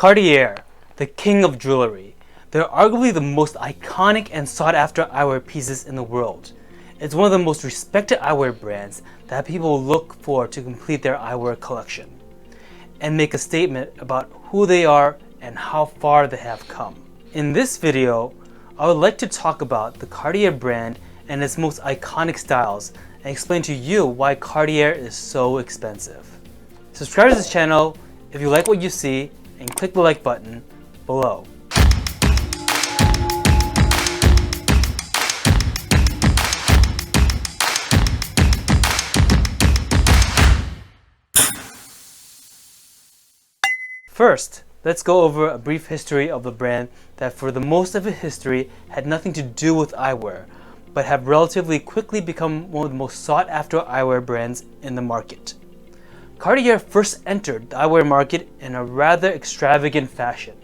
Cartier, the king of jewelry. They're arguably the most iconic and sought-after eyewear pieces in the world. It's one of the most respected eyewear brands that people look for to complete their eyewear collection and make a statement about who they are and how far they have come. In this video, I would like to talk about the Cartier brand and its most iconic styles and explain to you why Cartier is so expensive. Subscribe to this channel if you like what you see and click the like button below. First, let's go over a brief history of the brand that for the most of its history had nothing to do with eyewear, but have relatively quickly become one of the most sought after eyewear brands in the market. Cartier first entered the eyewear market in a rather extravagant fashion.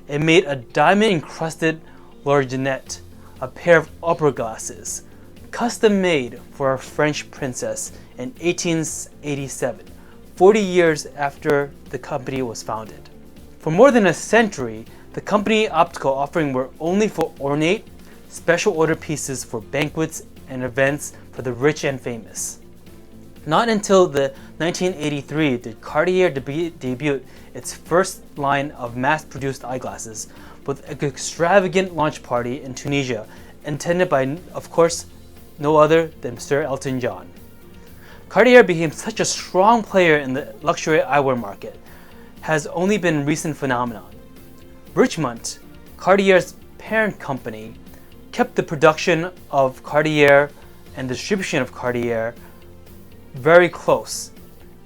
It made a diamond-encrusted lorgnette, a pair of opera glasses, custom made for a French princess in 1887, 40 years after the company was founded. For more than a century, the company optical offering were only for ornate, special order pieces for banquets and events for the rich and famous. Not until the 1983 did Cartier debut its first line of mass-produced eyeglasses with an extravagant launch party in Tunisia, attended by, of course, no other than Sir Elton John. Cartier became such a strong player in the luxury eyewear market has only been a recent phenomenon. Richemont, Cartier's parent company, kept the production of Cartier and distribution of Cartier very close,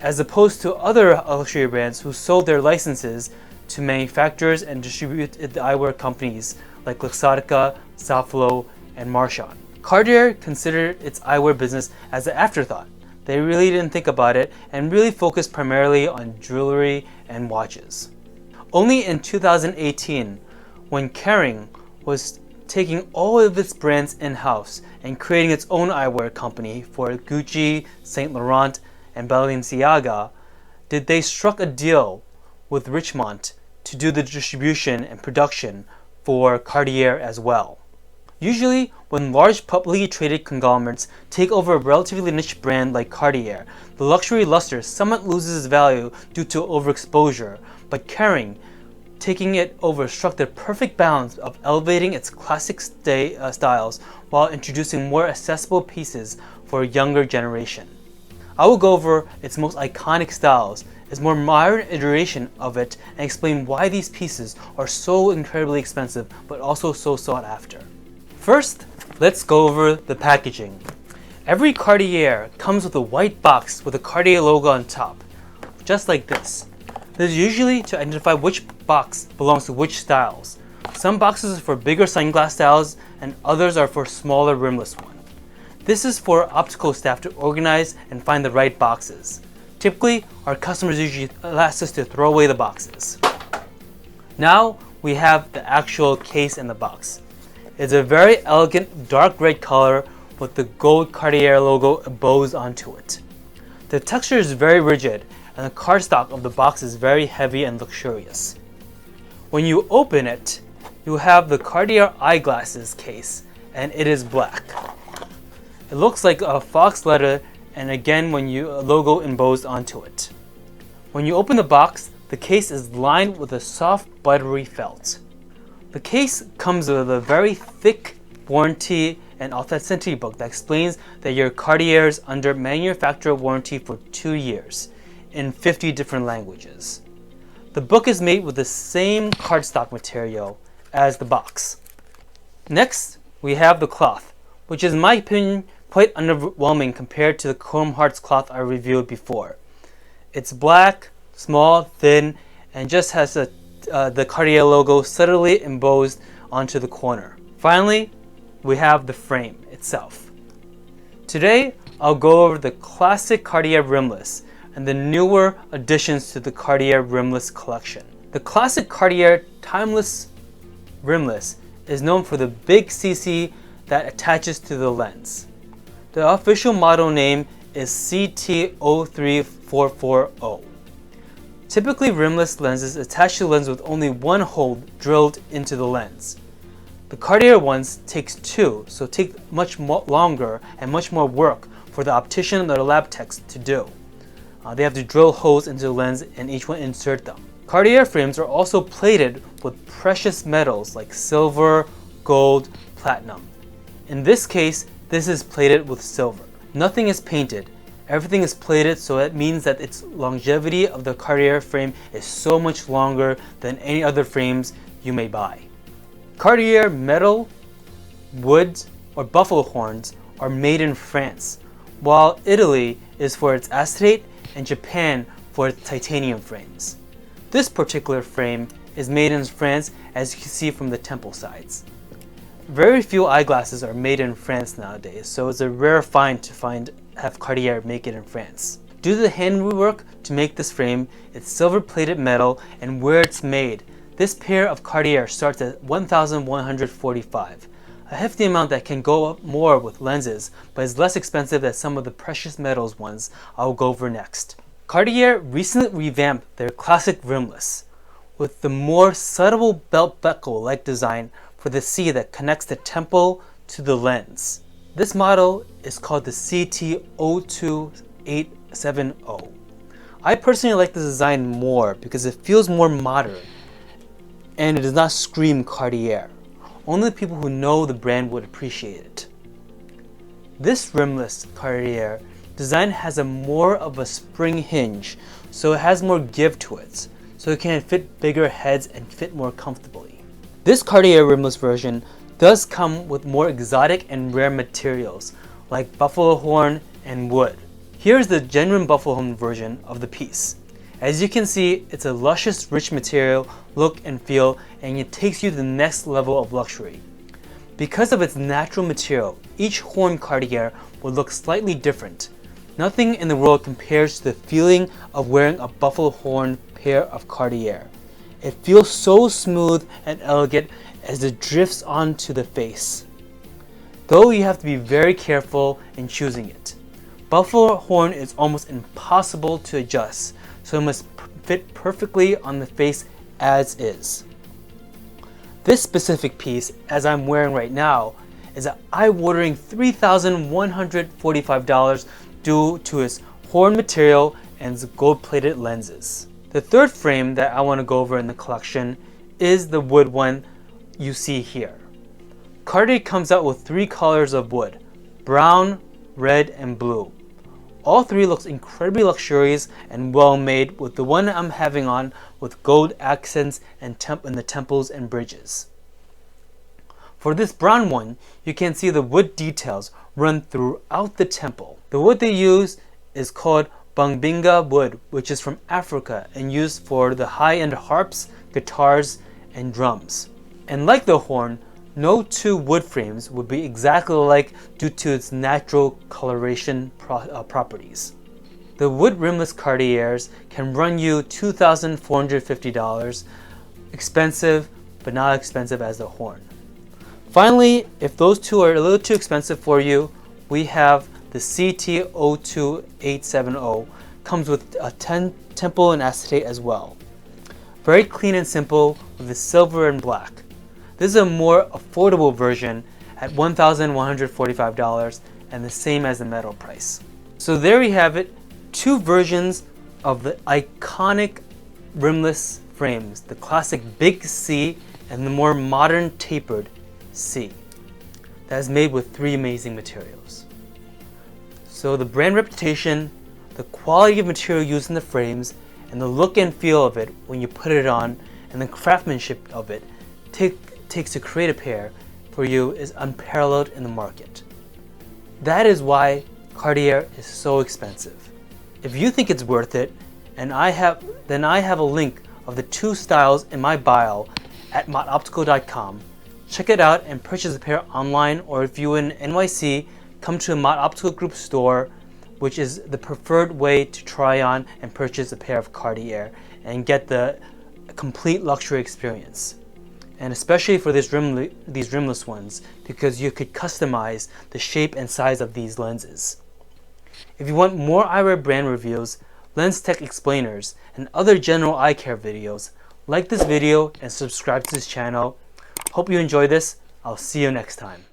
as opposed to other luxury brands who sold their licenses to manufacturers and distributed eyewear companies like Luxottica, Safilo, and Marchand. Cartier considered its eyewear business as an afterthought. They really didn't think about it and really focused primarily on jewelry and watches. Only in 2018, when Kering was taking all of its brands in-house and creating its own eyewear company for Gucci, Saint Laurent, and Balenciaga, did they struck a deal with Richemont to do the distribution and production for Cartier as well. Usually, when large publicly traded conglomerates take over a relatively niche brand like Cartier, the luxury luster somewhat loses value due to overexposure, but Kering, taking it over, struck the perfect balance of elevating its classic styles while introducing more accessible pieces for a younger generation. I will go over its most iconic styles, its more modern iteration of it, and explain why these pieces are so incredibly expensive but also so sought after. First, let's go over the packaging. Every Cartier comes with a white box with a Cartier logo on top, just like this. This is usually to identify which box belongs to which styles. Some boxes are for bigger sunglass styles and others are for smaller rimless ones. This is for optical staff to organize and find the right boxes. Typically, our customers usually ask us to throw away the boxes. Now we have the actual case in the box. It's a very elegant dark red color with the gold Cartier logo embossed onto it. The texture is very rigid and the cardstock of the box is very heavy and luxurious. When you open it, you have the Cartier Eyeglasses case and it is black. It looks like a fox letter and again a logo embossed onto it. When you open the box, the case is lined with a soft buttery felt. The case comes with a very thick warranty and authenticity book that explains that your Cartier is under manufacturer warranty for 2 years in 50 different languages. The book is made with the same cardstock material as the box. Next, we have the cloth, which is in my opinion quite underwhelming compared to the Chrome Hearts cloth I reviewed before. It's black, small, thin, and just has the Cartier logo subtly embossed onto the corner. Finally, we have the frame itself. Today, I'll go over the classic Cartier Rimless and the newer additions to the Cartier Rimless collection. The classic Cartier Timeless Rimless is known for the big CC that attaches to the lens. The official model name is CT03440. Typically, rimless lenses attach to the lens with only one hole drilled into the lens. The Cartier ones takes two, so take much longer and much more work for the optician or the lab techs to do. They have to drill holes into the lens and each one insert them. Cartier frames are also plated with precious metals like silver, gold, platinum. In this case, this is plated with silver. Nothing is painted. Everything is plated, so that means that its longevity of the Cartier frame is so much longer than any other frames you may buy. Cartier metal, wood, or buffalo horns are made in France, while Italy is for its acetate and Japan for its titanium frames. This particular frame is made in France, as you can see from the temple sides. Very few eyeglasses are made in France nowadays, so it's a rare find to have Cartier make it in France. Due to the handwork to make this frame, it's silver-plated metal, and where it's made, this pair of Cartier starts at $1,145, a hefty amount that can go up more with lenses, but is less expensive than some of the precious metals ones I'll go over next. Cartier recently revamped their classic rimless with the more subtle belt buckle-like design for the C that connects the temple to the lens. This model is called the CT02870. I personally like this design more because it feels more modern and it does not scream Cartier. Only people who know the brand would appreciate it. This rimless Cartier design has more of a spring hinge, so it has more give to it, so it can fit bigger heads and fit more comfortably. This Cartier rimless version does come with more exotic and rare materials like buffalo horn and wood. Here's the genuine buffalo horn version of the piece. As you can see, it's a luscious, rich material, look and feel, and it takes you to the next level of luxury. Because of its natural material, each horn Cartier will look slightly different. Nothing in the world compares to the feeling of wearing a buffalo horn pair of Cartier. It feels so smooth and elegant as it drifts onto the face. Though you have to be very careful in choosing it. Buffalo horn is almost impossible to adjust, so it must fit perfectly on the face as is. This specific piece, as I'm wearing right now, is an eye-watering $3,145 due to its horn material and its gold-plated lenses. The third frame that I want to go over in the collection is the wood one you see here. Cartier comes out with 3 colors of wood: brown, red, and blue. All 3 looks incredibly luxurious and well made, with the one I'm having on with gold accents and in the temples and bridges. For this brown one, you can see the wood details run throughout the temple. The wood they use is called Bangbinga wood, which is from Africa and used for the high-end harps, guitars, and drums. And like the horn, no 2 wood frames would be exactly alike due to its natural coloration properties. The wood rimless Cartiers can run you $2,450, expensive but not expensive as the horn. Finally, if those 2 are a little too expensive for you, we have the CT02870, comes with a temple and acetate as well. Very clean and simple with the silver and black. This is a more affordable version at $1,145 and the same as the metal price. So there you have it, 2 versions of the iconic rimless frames, the classic big C and the more modern tapered C that is made with 3 amazing materials. So the brand reputation, the quality of material used in the frames, and the look and feel of it when you put it on, and the craftsmanship of it takes to create a pair for you is unparalleled in the market. That is why Cartier is so expensive. If you think it's worth it, then I have a link of the 2 styles in my bio at mottoptical.com. Check it out and purchase a pair online, or if you're in NYC, come to a Mott Optical Group store, which is the preferred way to try on and purchase a pair of Cartier and get the complete luxury experience. And especially for these rimless ones, because you could customize the shape and size of these lenses. If you want more eyewear brand reviews, lens tech explainers, and other general eye care videos. Like this video and subscribe to this channel. Hope you enjoy this. I'll see you next time.